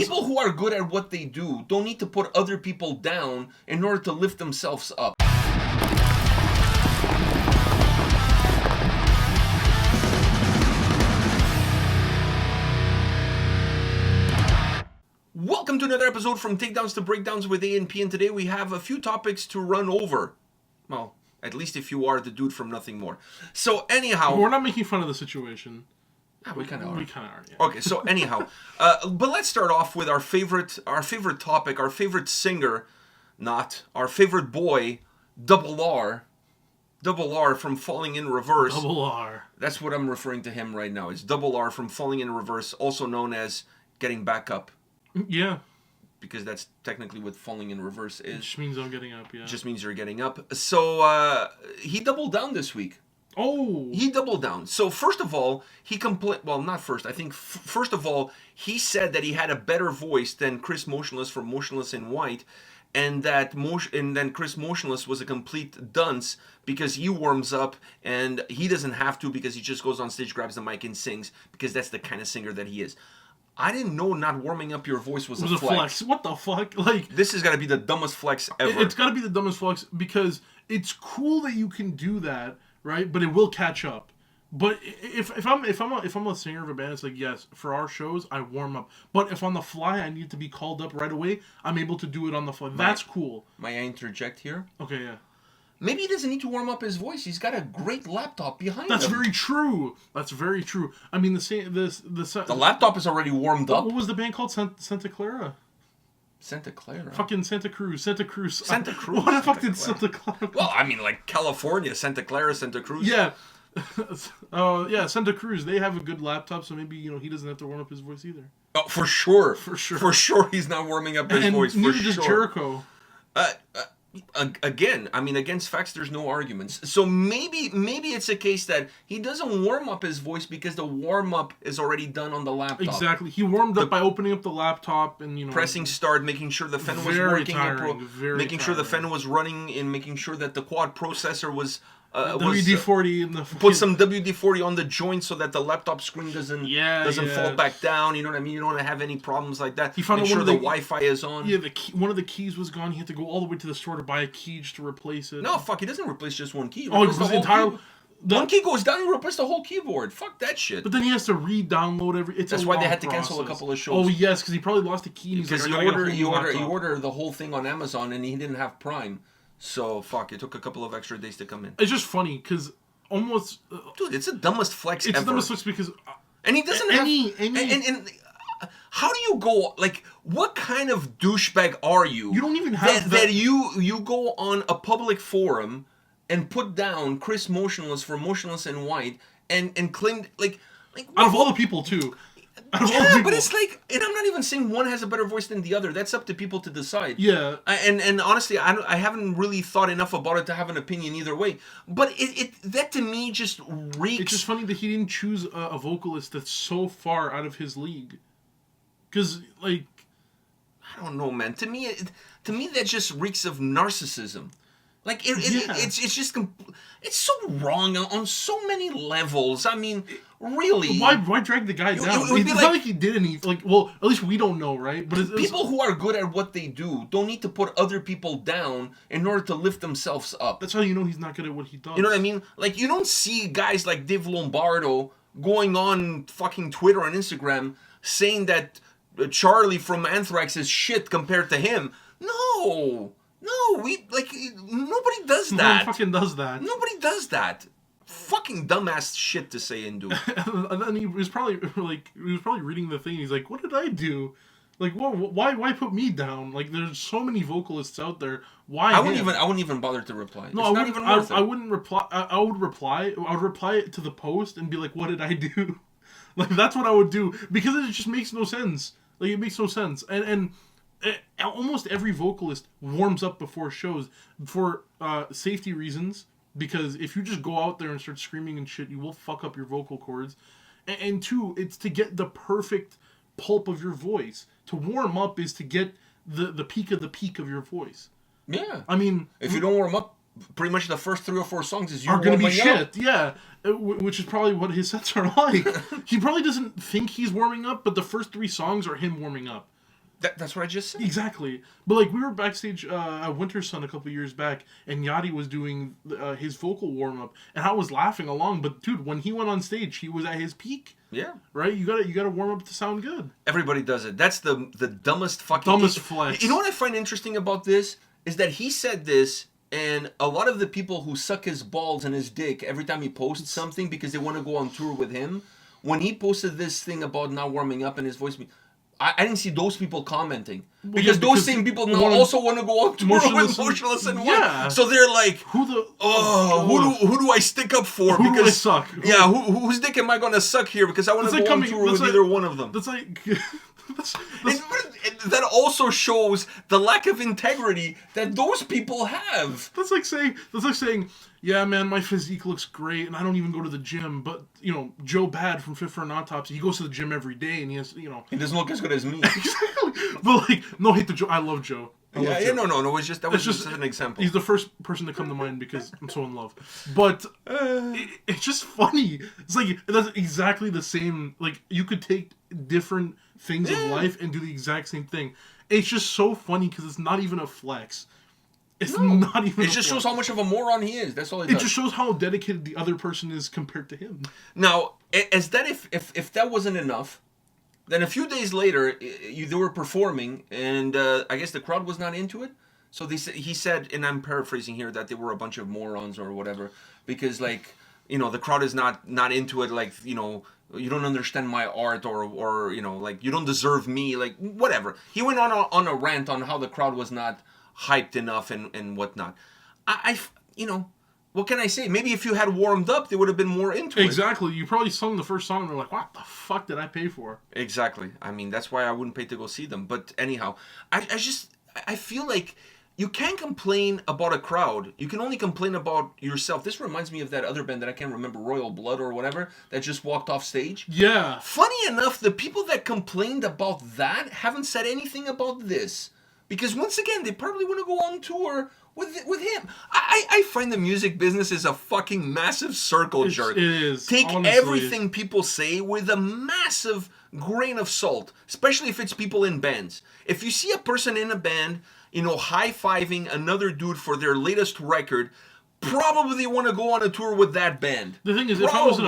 People who are good at what they do don't need to put other people down in order to lift themselves up. Welcome to another episode from Takedowns to Breakdowns with A&P, and today we have a few topics to run over. Well, at least if you are the dude from Nothing More. So anyhow... We're not making fun of the situation. We kind of are. We kind of are, yeah. Okay, so anyhow, but let's start off with our favorite topic, our favorite singer, not our favorite boy, Double R from Falling in Reverse. Double R. That's what I'm referring to him right now. It's Double R from Falling in Reverse, also known as Getting Back Up. Yeah. Because that's technically what Falling in Reverse is. It just means I'm getting up, yeah. It just means you're getting up. So he doubled down this week. Oh! He doubled down. So first of all, he well, not first. I think first of all, he said that he had a better voice than Chris Motionless from Motionless in White, and that then Chris Motionless was a complete dunce because he warms up and he doesn't have to because he just goes on stage, grabs the mic, and sings because that's the kind of singer that he is. I didn't know not warming up your voice was a flex. What the fuck? Like, this has got to be the dumbest flex ever. It's got to be the dumbest flex because it's cool that you can do that. Right, but it will catch up. But if I'm a singer of a band, it's like, yes, for our shows I warm up. But if on the fly I need to be called up right away, I'm able to do it on the fly. That's cool. May I interject here? Okay, yeah. Maybe he doesn't need to warm up his voice. He's got a great laptop behind him. That's very true. That's very true. I mean, the laptop is already warmed up. What was the band called? Santa Clara. Santa Clara. Fucking Santa Cruz. Santa Cruz. What the fuck did Santa Clara? Well, I mean, like California, Santa Clara, Santa Cruz. Yeah. Yeah, Santa Cruz. They have a good laptop, so maybe he doesn't have to warm up his voice either. Oh, for sure. For sure. For sure, he's not warming up his voice. Neither for does sure. Jericho. Again, I mean, against facts, there's no arguments. So maybe it's a case that he doesn't warm up his voice because the warm up is already done on the laptop. Exactly. He warmed up by opening up the laptop and pressing start, making sure the fan was working, making sure the fan was running, and making sure that the quad processor was. WD-40 in the put some WD-40 on the joint so that the laptop screen doesn't fall back down. You know what I mean? You don't want to have any problems like that. He found Make sure the Wi-Fi is on. Yeah, one of the keys was gone. He had to go all the way to the store to buy a key just to replace it. No, fuck. He doesn't replace just one key. Oh, it was the entire. One key goes down, you replace the whole keyboard. Fuck that shit. But then he has to re-download every. That's why they had to cancel a couple of shows. Oh yes, because he probably lost a key. Because you order the whole thing on Amazon and he didn't have Prime, so fuck. It took a couple of extra days to come in. It's just funny because almost. Dude, it's the dumbest flex ever. It's the dumbest flex because. And he doesn't have. How do you go, like, what kind of douchebag are you? You don't even have that you go on a public forum and put down Chris Motionless for Motionless in White and claim, like out of all the people, too. But it's like, and I'm not even saying one has a better voice than the other. That's up to people to decide. Yeah. And honestly, I haven't really thought enough about it to have an opinion either way. But that to me just reeks. It's just funny that he didn't choose a vocalist that's so far out of his league. Because, like, I don't know, man. To me, that just reeks of narcissism. Like it's just it's so wrong on so many levels. I mean, really. Why drag the guy down? It's not like he did anything. Like, well, at least we don't know, right? But people who are good at what they do don't need to put other people down in order to lift themselves up. That's how you know he's not good at what he does. You know what I mean? Like, you don't see guys like Dave Lombardo going on fucking Twitter and Instagram saying that Charlie from Anthrax is shit compared to him. No, nobody does that. No one fucking does that. Nobody does that. Fucking dumbass shit to say and do. And then he was probably reading the thing. He's like, "What did I do? Like, why put me down? Like, there's so many vocalists out there. Why?" I wouldn't even bother to reply. No, I wouldn't reply. I would reply to the post and be like, "What did I do?" Like, that's what I would do because it just makes no sense. Like, it makes no sense. And almost every vocalist warms up before shows for safety reasons, because if you just go out there and start screaming and shit, you will fuck up your vocal cords. And two, it's to get the perfect pulp of your voice. To warm up is to get the peak of your voice. Yeah. I mean, if you don't warm up, pretty much the first 3 or 4 songs is you are going to be shit. Up. Yeah. Which is probably what his sets are like. He probably doesn't think he's warming up, but the first 3 songs are him warming up. That's what I just said. Exactly. But like we were backstage at Winter Sun a couple years back, and Yachty was doing his vocal warm up, and I was laughing along. But dude, when he went on stage, he was at his peak. Yeah. Right. You gotta warm up to sound good. Everybody does it. That's the dumbest fucking flex. You know what I find interesting about this is that he said this, and a lot of the people who suck his balls and his dick every time he posts something because they want to go on tour with him. When he posted this thing about not warming up and his voice. I didn't see those people commenting because those same people now also want to go on tour with Motionless in White. So they're like, who do I stick up for? Who do I suck? Yeah, whose dick am I going to suck here? Because I want to go on tour with either one of them. That's like. That also shows the lack of integrity that those people have. That's like saying, yeah, man, my physique looks great, and I don't even go to the gym. But you know, Joe Bad from Fit for an Autopsy, he goes to the gym every day, and he has, he doesn't look as good as me. Exactly. But like, no hate to Joe. I love Joe. No. It was just an example. He's the first person to come to mind because I'm so in love. But it's just funny. It's like that's exactly the same. Like you could take different things of life and do the exact same thing. It's just so funny because it's not even a flex. It's not even. It just shows how much of a moron he is. That's all it does. It just shows how dedicated the other person is compared to him. Now, as that if that wasn't enough, then a few days later they were performing, and I guess the crowd was not into it. So he said, and I'm paraphrasing here, that they were a bunch of morons or whatever because the crowd is not into it. Like you don't understand my art or like you don't deserve me, like whatever. He went on a rant on how the crowd was not hyped enough and whatnot. I what can I say? Maybe if you had warmed up, they would have been more into it. Exactly. You probably sung the first song and they're like, what the fuck did I pay for? Exactly. I mean, that's why I wouldn't pay to go see them. But anyhow, I feel like you can't complain about a crowd. You can only complain about yourself. This reminds me of that other band that I can't remember, Royal Blood or whatever, that just walked off stage. Yeah. Funny enough, the people that complained about that haven't said anything about this. Because once again, they probably want to go on tour with him. I find the music business is a fucking massive circle jerk. It is. Take honestly. everything people say with a massive grain of salt, especially if it's people in bands. If you see a person in a band, high-fiving another dude for their latest record, probably want to go on a tour with that band. The thing is, if I was in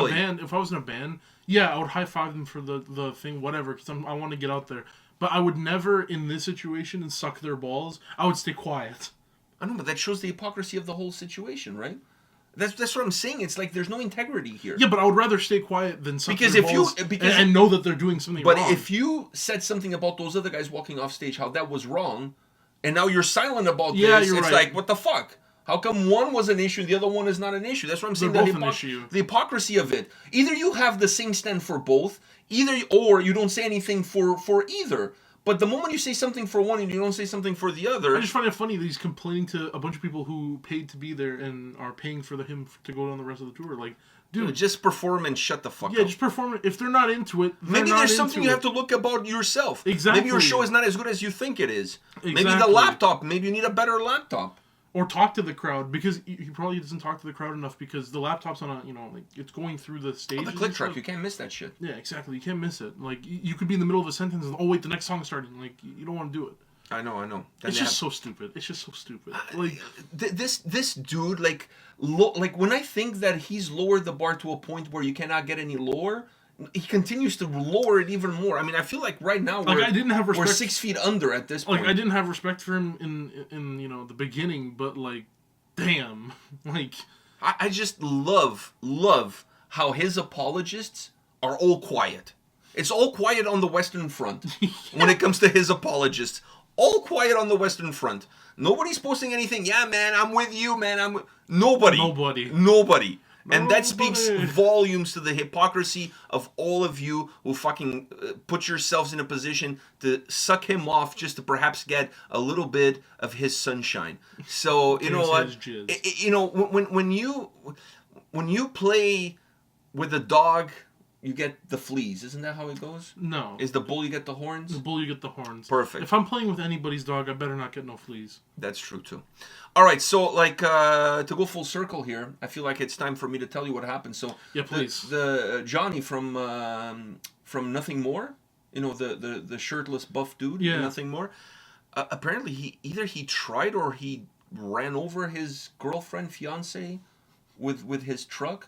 a band, yeah, I would high-five them for the thing, whatever, because I want to get out there. But I would never, in this situation, suck their balls. I would stay quiet. I know, but that shows the hypocrisy of the whole situation, right? That's what I'm saying. It's like there's no integrity here. Yeah, but I would rather stay quiet than suck their balls and know that they're doing something wrong. But if you said something about those other guys walking off stage, how that was wrong, and now you're silent about this, it's like, what the fuck? How come one was an issue, the other one is not an issue? That's what I'm saying. They're both an issue. The hypocrisy of it. Either you have the same stand for both, or you don't say anything for either. But the moment you say something for one and you don't say something for the other... I just find it funny that he's complaining to a bunch of people who paid to be there and are paying for him to go on the rest of the tour. Like, dude... just perform and shut the fuck up. Yeah, just perform it. If they're not into it, maybe there's something you have to look about yourself. Exactly. Maybe your show is not as good as you think it is. Exactly. Maybe the laptop. Maybe you need a better laptop. Or talk to the crowd, because he probably doesn't talk to the crowd enough because the laptop's on a, it's going through the stage. On the click track, you can't miss that shit. Yeah, exactly. You can't miss it. Like, you could be in the middle of a sentence and, oh, wait, the next song's starting. Like, you don't want to do it. I know. It's just so stupid. Like, this dude, like when I think that he's lowered the bar to a point where you cannot get any lower, he continues to lower it even more. I mean, I feel like right now we're 6 feet under at this point. Like, I didn't have respect for him in the beginning, but like, damn, like I just love how his apologists are all quiet. It's all quiet on the Western Front when it comes to his apologists. All quiet on the Western Front. Nobody's posting anything. Yeah, man, I'm with you, man. Nobody. And that speaks volumes to the hypocrisy of all of you who fucking put yourselves in a position to suck him off just to perhaps get a little bit of his sunshine. So, you know what? When you play with a dog, you get the fleas. Isn't that how it goes? No. Is the bull you get the horns? The bull you get the horns. Perfect. If I'm playing with anybody's dog, I better not get no fleas. That's true too. All right, so to go full circle here, I feel like it's time for me to tell you what happened. So yeah, please. The Johnny from Nothing More, You know, the shirtless buff dude. Yeah. Nothing more. Apparently, he tried or he ran over his girlfriend, fiance, with his truck.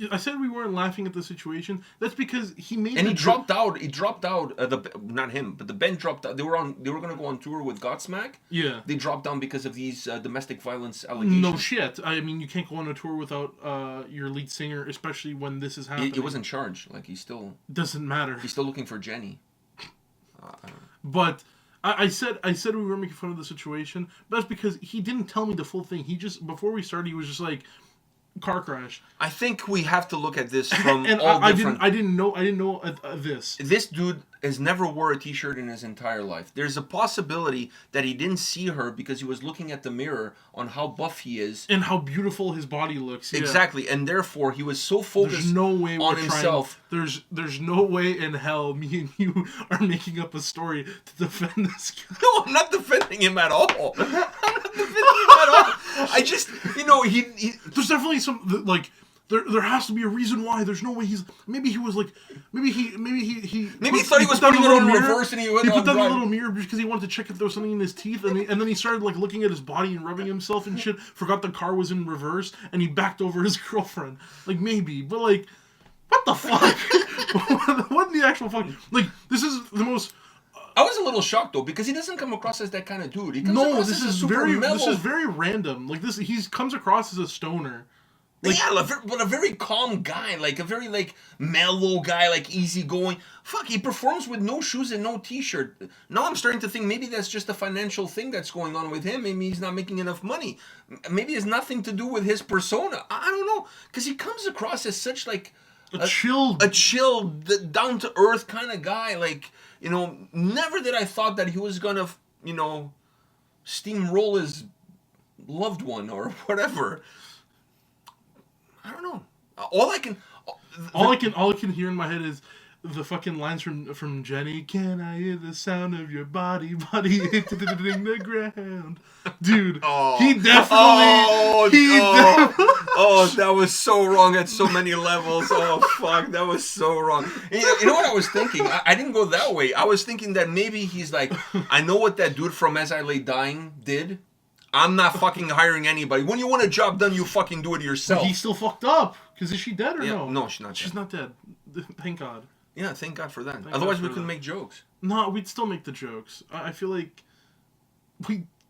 I said we weren't laughing at the situation. That's because he made. And he dropped out. He dropped out. Not him, but the band dropped out. They were going to go on tour with Godsmack. Yeah. They dropped down because of these domestic violence allegations. No shit. I mean, you can't go on a tour without your lead singer, especially when this is happening. He wasn't charged. Like, he's still. Doesn't matter. He's still looking for Jenny. But I said we were making fun of the situation. But that's because he didn't tell me the full thing. He just, before we started, he was just like, car crash. I think we have to look at this from and all different. I didn't know this. This dude has never wore a t-shirt in his entire life. There's a possibility that he didn't see her because he was looking at the mirror on how buff he is and how beautiful his body looks. Yeah. Exactly, and therefore he was so focused there's no way on himself. There's no way in hell me and you are making up a story to defend this guy. No, I'm not defending him at all. I'm not defending him at all. I just, he there's definitely some, like, there has to be a reason why. There's no way maybe he was like, maybe he thought he was putting it on reverse and he went on put that in a drive. little mirror because he wanted to check if there was something in his teeth, and then he started like looking at his body and rubbing himself and shit, forgot the car was in reverse, and he backed over his girlfriend. Like, maybe, but like, what the fuck? What in the actual fuck? Like, this is the most... I was a little shocked though because he doesn't come across as that kind of dude. He comes across this as is a super mellow. This is very random. Like, this, he comes across as a stoner. Like, yeah, but a very calm guy, like a very like mellow guy, like easygoing. Fuck, he performs with no shoes and no t-shirt. Now I'm starting to think maybe that's just a financial thing that's going on with him. Maybe he's not making enough money. Maybe it's nothing to do with his persona. I don't know, because he comes across as such like a chill, down to earth kind of guy. Like, never did I thought that he was gonna, steamroll his loved one or whatever. I don't know. All I can hear in my head is the fucking lines from Jenny. Can I hear the sound of your body hitting the ground, dude? He definitely. That was so wrong at so many levels. Oh fuck, that was so wrong. You know what I was thinking? I didn't go that way. I was thinking that maybe he's like, I know what that dude from As I Lay Dying did. I'm not fucking hiring anybody. When you want a job done, you fucking do it yourself. But he's still fucked up. Because is she dead or no? No, she's not dead. She's not dead. Thank God. Yeah, thank God for that. Otherwise, we couldn't make jokes. No, we'd still make the jokes. I feel like,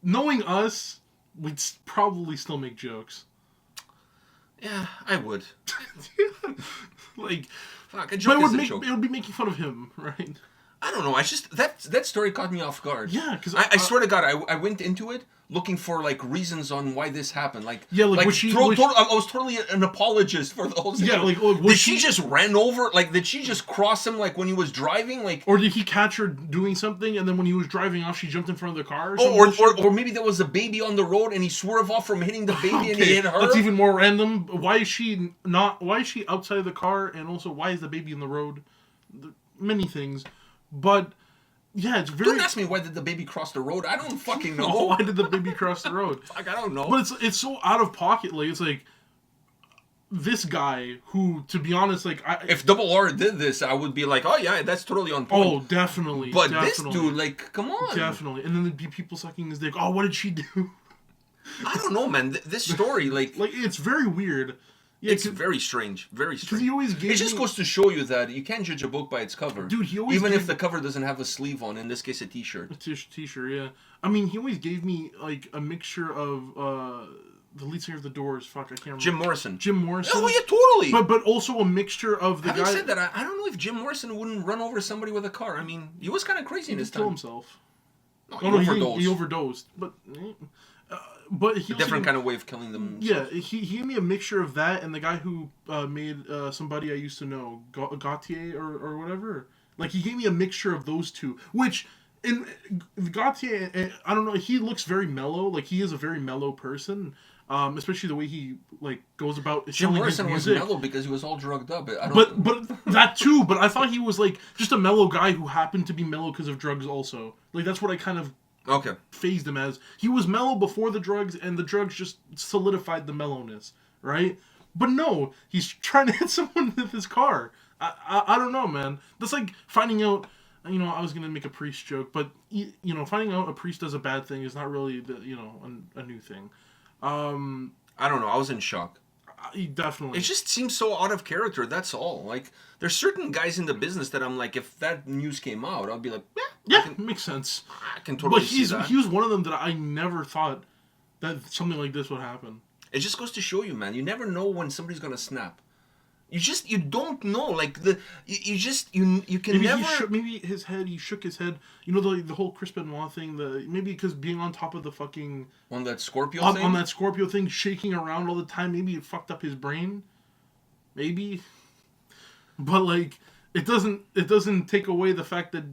knowing us, we'd probably still make jokes. Yeah, I would. Like, fuck, a joke is a joke. It would be making fun of him, right? I don't know. I just that story caught me off guard. Yeah, because I swear to God, I went into it looking for like reasons on why this happened. Like, yeah, like I was totally an apologist for the whole situation. Yeah, like, did she just ran over? Like, did she just cross him? Like when he was driving? Like, or did he catch her doing something and then when he was driving off, she jumped in front of the car? Or maybe there was a baby on the road and he swerved off from hitting the baby and he hit her. That's even more random. Why is she outside of the car, and also why is the baby in the road? Many things, but. Yeah, it's very... Don't ask me why did the baby cross the road. I don't fucking know. Why did the baby cross the road? Fuck, I don't know. But it's so out of pocket. Like, it's like, this guy who, to be honest, like... if Double R did this, I would be like, oh yeah, that's totally on point. Oh, definitely. But this dude, like, come on. Definitely. And then there'd be people sucking his dick. Oh, what did she do? I don't know, man. This story, like... like, it's very weird. Yeah, it's very strange. Very strange. He always gave it just goes to show you that you can't judge a book by its cover. Dude, he always Even if the cover doesn't have a sleeve on, in this case a t-shirt. A t-shirt, yeah. I mean, he always gave me, like, a mixture of, the lead singer of The Doors. Fuck, I can't remember. Jim Morrison. Oh, yeah, totally. But also a mixture of the Having said that, I don't know if Jim Morrison wouldn't run over somebody with a car. I mean, he was kind of crazy in his time. He killed himself. No, he overdosed. But he different kind of way of killing them. Yeah, he gave me a mixture of that and the guy who made Somebody I Used to Know, Gautier or whatever. Like, he gave me a mixture of those two, which in Gautier, I don't know, he looks very mellow. Like, he is a very mellow person, especially the way he like goes about. Jim Morrison was mellow because he was all drugged up. But that too. But I thought he was like just a mellow guy who happened to be mellow because of drugs. Also, like that's what I kind of. Phased him as. He was mellow before the drugs, and the drugs just solidified the mellowness, right? But no, he's trying to hit someone with his car. I don't know, man. That's like finding out you know, I was gonna make a priest joke, but you know, finding out a priest does a bad thing is not really a new thing. I don't know. I was in shock. Definitely. It just seems so out of character. That's all. Like, there's certain guys in the business that I'm like, if that news came out, I'll be like, yeah, makes sense. I can totally But see that. he was one of them that I never thought that something like this would happen. It just goes to show you, man. You never know when somebody's gonna snap. You don't know. Like you can Maybe never. Maybe he shook his head. You know the whole Chris Benoit thing. Maybe because being on top of the fucking On that Scorpio thing? On that Scorpio thing, shaking around all the time. Maybe it fucked up his brain. Maybe, but like it doesn't take away the fact that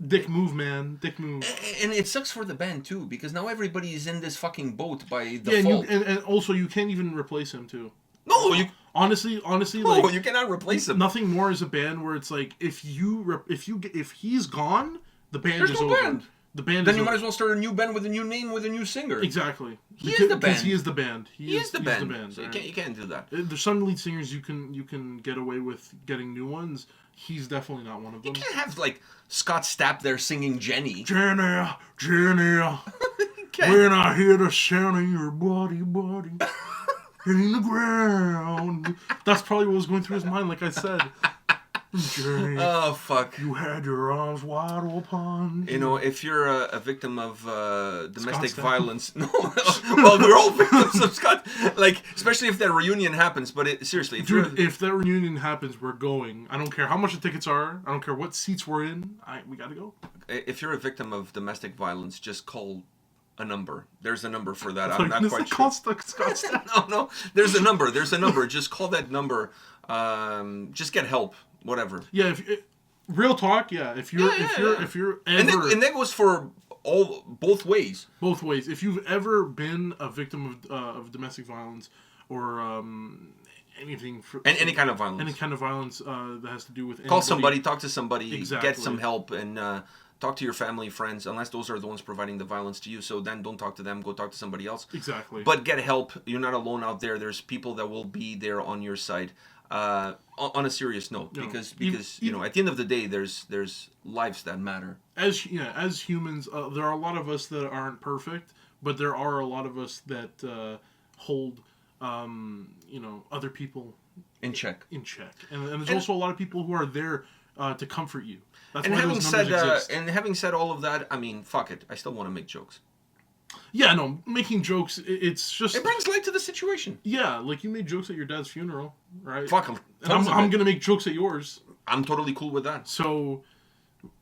Dick move, man. Dick move. And it sucks for the band too, because now everybody is in this fucking boat by default. Yeah, and also you can't even replace him too. No, you. Honestly, No, like you cannot replace him. Nothing more is a band where it's like if he's gone, the band There's is no over. band. The band. Then is you over. might as well start a new band with a new name with a new singer. Exactly. He is the band. Because he is the band. He is the band. So right? you can't do that. There's some lead singers you can get away with getting new ones. He's definitely not one of them. You can't have like Scott Stapp there singing Jenny. Jenny, can't. when I hear the sound of your body, in the ground. That's probably what was going through his mind, like I said. Jenny, Oh, fuck. you had your arms wide open. You know, if you're a victim of domestic Scott Stapp. violence, no, well, we're all victims of Scott. Like, especially if that reunion happens. But seriously, If that reunion happens, we're going. I don't care how much the tickets are. I don't care what seats we're in. We gotta go. If you're a victim of domestic violence, just call a number. There's a number for that. I'm not quite sure. Scott Stapp. No. There's a number. Just call that number. Just get help. Whatever. Yeah. Real talk. Yeah. If you're ever And that goes for both ways. both ways. If you've ever been a victim of domestic violence or anything Any kind of violence. any kind of violence that has to do with Call somebody, talk to somebody, Exactly. get some help, and talk to your family, friends, unless those are the ones providing the violence to you. So then don't talk to them, go talk to somebody else. Exactly. But get help. You're not alone out there. There's people that will be there on your side. On a serious note, because you know, at the end of the day, there's lives that matter. As humans, there are a lot of us that aren't perfect, but there are a lot of us that hold other people In check. and there's also a lot of people who are there to comfort you. That's And why having those numbers exist. having said all of that, I mean, fuck it. I still want to make jokes. Yeah, no, making jokes, it's just... It brings light to the situation. Yeah, like you made jokes at your dad's funeral, right? Fuck 'em. And I'm going to make jokes at yours. I'm totally cool with that. So,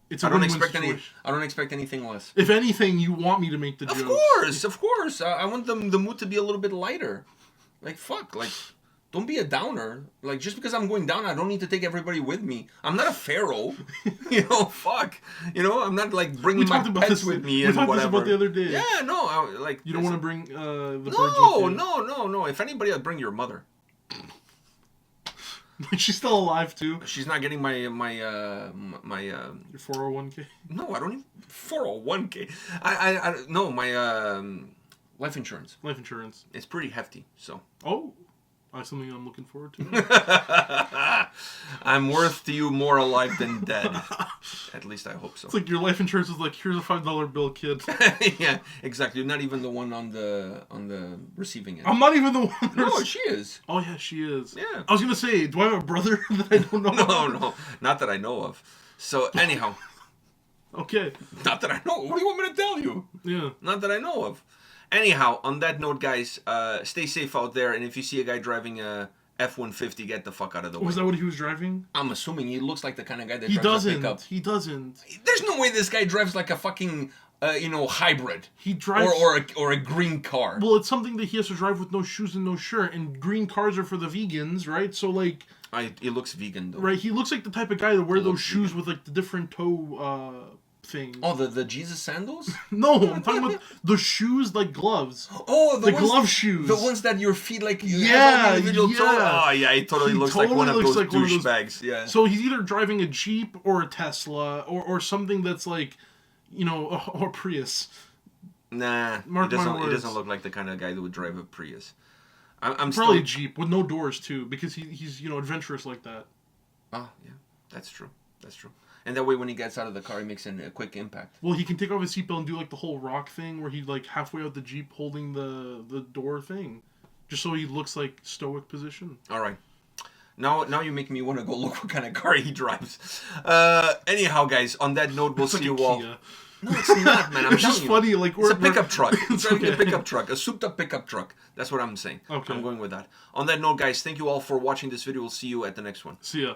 it's a I don't win-win expect situation. I don't expect anything less. If anything, you want me to make the jokes. Of course. I want the mood to be a little bit lighter. Like, fuck. Like, don't be a downer. Like, just because I'm going down, I don't need to take everybody with me. I'm not a pharaoh. Fuck. I'm not, like, bringing my pets with me and whatever. We talked this about the other day. Yeah, no. You don't want to bring the birds with you? No. If anybody, I'd bring your mother. She's still alive, too. She's not getting my Your 401k? No, I don't even... 401k. I no, my life insurance. Life insurance. It's pretty hefty, so... Oh. That's something I'm looking forward to. I'm worth to you more alive than dead. At least I hope so. It's like your life insurance is like, here's a $5 bill, kid. Yeah, exactly. You're not even the one on the receiving end. I'm not even the one. No, she is. Oh yeah, she is. Yeah. I was gonna say, do I have a brother that I don't know? No, not that I know of. So anyhow. Okay. Not that I know. What do you want me to tell you? Yeah. Not that I know of. Anyhow, on that note, guys, stay safe out there. And if you see a guy driving a F-150, get the fuck out of the way. Was that what he was driving? I'm assuming he looks like the kind of guy that He drives a pickup. doesn't. He doesn't. There's no way this guy drives like a fucking, hybrid. He drives... Or a green car. Well, it's something that he has to drive with no shoes and no shirt. And green cars are for the vegans, right? So, like... He looks vegan, though. Right, he looks like the type of guy to wear those shoes with, like, the different toe... thing. Oh, the Jesus sandals? No, I'm talking about the shoes like gloves. Oh, the glove shoes. The ones that your feet like yeah, individual toe. Oh yeah, he totally looks like one of those douchebags. Yeah. So he's either driving a Jeep or a Tesla or something that's like, or Prius. Nah, Mark he my words. doesn't look like the kind of guy that would drive a Prius. I'm probably still... a Jeep with no doors too, because he's adventurous like that. Oh yeah, that's true. And that way, when he gets out of the car, he makes a quick impact. Well, he can take off his seatbelt and do like the whole rock thing where he like halfway out the Jeep holding the door thing. Just so he looks like stoic position. All right. Now you make me want to go look what kind of car he drives. Anyhow, guys, on that note, we'll see you all. Kia. No, it's not, man. I'm It's just funny, like it's a pickup truck. It's Driving a okay. pickup truck, a souped-up pickup truck. That's what I'm saying. Okay. I'm going with that. On that note, guys, thank you all for watching this video. We'll see you at the next one. See ya.